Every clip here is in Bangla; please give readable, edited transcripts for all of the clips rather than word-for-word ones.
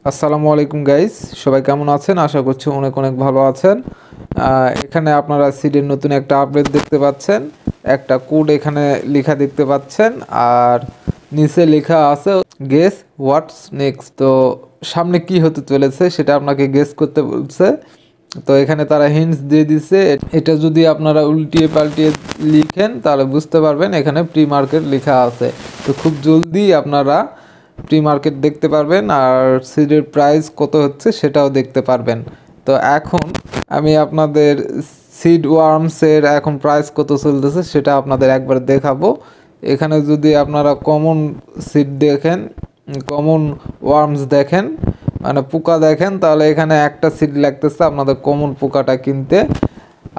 আসসালামু আলাইকুম গাইস, সবাই কেমন আছেন? আশা করছি অনেক অনেক ভালো আছেন। এখানে আপনারা সিডের নতুন একটা আপডেট দেখতে পাচ্ছেন, একটা কোড এখানে লেখা দেখতে পাচ্ছেন, আর নিচে লেখা আছে গেস হোয়াটস নেক্সট। তো সামনে কি হতে চলেছে সেটা আপনাকে গেস করতে বলছে। তো এখানে তারা হিন্টস দিয়ে দিছে, এটা যদি আপনারা উল্টিয়ে পাল্টিয়ে লিখেন তাহলে বুঝতে পারবেন এখানে প্রি মার্কেট লেখা আছে। তো খুব জলদি আপনারা প্রি মার্কেট দেখতে পারবেন আর সিডের প্রাইস কত হচ্ছে সেটাও দেখতে পারবেন। তো এখন আমি আপনাদের সিড ওয়ার্মসের এখন প্রাইস কত চলতেছে সেটা আপনাদের একবার দেখাবো। এখানে যদি আপনারা কমন সিড দেখেন, কমন ওয়ার্মস দেখেন, মানে পোকা দেখেন, তাহলে এখানে একটা সিড লাগতেছে আপনাদের কমন পোকাটা কিনতে।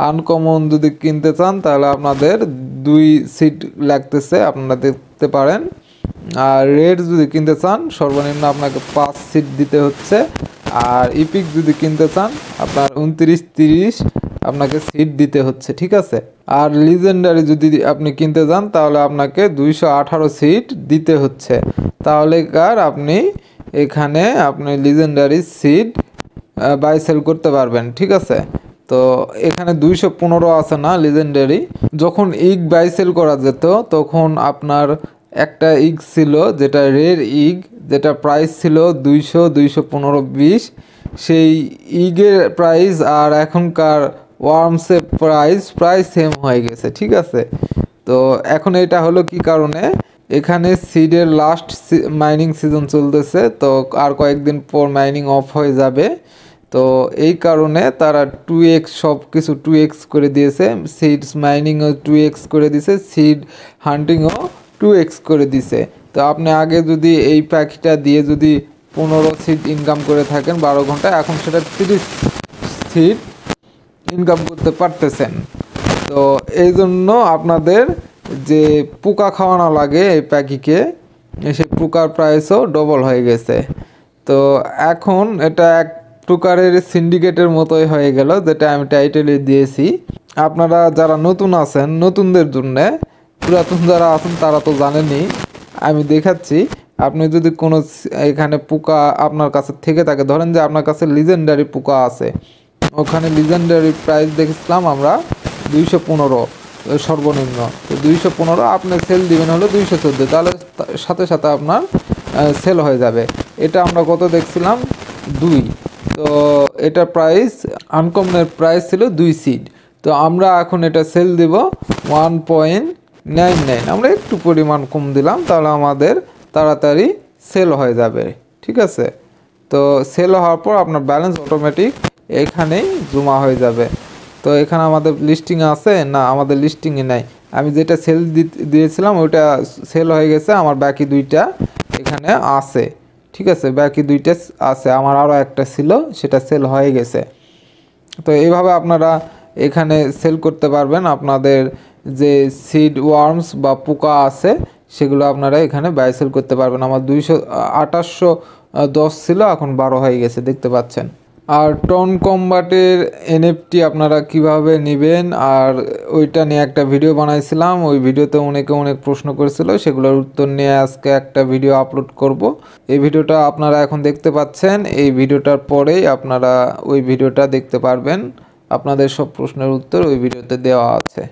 আনকমন যদি কিনতে চান তাহলে আপনাদের 2 সিড লাগতেছে, আপনারা দেখতে পারেন। আর রেড যদি কিনতে চান সর্বনিম্ন আপনাকে 5 সিট দিতে হচ্ছে। আর ইপিক যদি কিনতে চান আপনার 29-30 আপনাকে সিট দিতে হচ্ছে, ঠিক আছে। আর লিজেন্ডারি যদি আপনি কিনতে চান তাহলে আপনাকে 218 সিট দিতে হচ্ছে। তাহলে কার আপনি এখানে আপনি লিজেন্ডারি সিট বাই সেল করতে পারবেন, ঠিক আছে। তো এখানে 215 আছে না লিজেন্ডারি। যখন ইগ বাই সেল করা যেত তখন আপনার একটা ইগ ছিল যেটা রের ইগ, যেটা প্রাইস ছিল 200, 215, 20। সেই ইগের প্রাইস আর এখনকার ওয়ার্মসের প্রাইস সেম হয়ে গেছে, ঠিক আছে। তো এখন এটা হলো কি কারণে, এখানে সিডের লাস্ট মাইনিং সিজন চলতেছে, তো আর কয়েকদিন পর মাইনিং অফ হয়ে যাবে। তো এই কারণে তারা 2x সব কিছু 2x করে দিয়েছে, সিডস মাইনিংও 2x করে দিয়েছে, সিড হান্টিংও 2x করে দিছে। তো আপনি আগে যদি এই প্যাকটা দিয়ে যদি 15 সিড ইনকাম করে থাকেন 12 ঘন্টায়, এখন সেটা 30 সিড ইনকাম করতে পারতেছেন। তো এই জন্য আপনাদের যে পোকা খাওয়ানো লাগে এই প্যাকিকে, সেই পোকার প্রাইসও ডবল হয়ে গেছে। তো এখন এটা এক প্রকারের সিন্ডিকেটের মতোই হয়ে গেল, যেটা আমি টাইটেলে দিয়েছি। আপনারা যারা নতুন আছেন, নতুনদের জন্যে, পুরাতন যারা আছেন তারা তো জানেনই, আমি দেখাচ্ছি। আপনি যদি কোনো এখানে পোকা আপনার কাছে থেকে থাকে, ধরেন যে আপনার কাছে লিজেন্ডারি পোকা আছে, ওখানে লিজেন্ডারি প্রাইস দেখেছিলাম আমরা 215 সর্বনিম্ন। তো 215 আপনি সেল দিবেন হলো 214, তাহলে সাথে সাথে আপনার সেল হয়ে যাবে। এটা আমরা কত দেখছিলাম 2। তো এটা প্রাইস আনকমনের প্রাইস ছিল 2 সিড। তো আমরা এখন এটা সেল দিব 1.99। আমরা একটু পরিমাণ কম দিলাম, তাহলে আমাদের তাড়াতাড়ি সেল হয়ে যাবে, ঠিক আছে। তো সেল হওয়ার পর আপনার ব্যালেন্স অটোমেটিক এখানেই জমা হয়ে যাবে। তো এখানে আমাদের লিস্টিং আছে না, আমাদের লিস্টিংয়ে নাই। আমি যেটা সেল দিয়েছিলাম ওইটা সেল হয়ে গেছে, আমার বাকি 2টা এখানে আছে, ঠিক আছে। বাকি 2টা আছে, আমার আরও একটা ছিল সেটা সেল হয়ে গেছে। তো এইভাবে আপনারা এখানে সেল করতে পারবেন। আপনাদের যে সিড ওয়ার্মস বা পোকা আছে সেগুলো আপনারা এখানে বাই সেল করতে পারবেন। আমার 2810 ছিল, এখন 12 হয়ে গেছে, দেখতে পাচ্ছেন। আর টন কম্বাটের এনএফটি আপনারা কিভাবে নেবেন আর ওইটা নিয়ে একটা ভিডিও বানাইছিলাম, ওই ভিডিওতে অনেকে অনেক প্রশ্ন করেছিল, সেগুলোর উত্তর নিয়ে আজকে একটা ভিডিও আপলোড করব। এই ভিডিওটা আপনারা এখন দেখতে পাচ্ছেন, এই ভিডিওটার পরেই আপনারা ওই ভিডিওটা দেখতে পারবেন। আপনাদের সব প্রশ্নের উত্তর ওই ভিডিওতে দেওয়া আছে।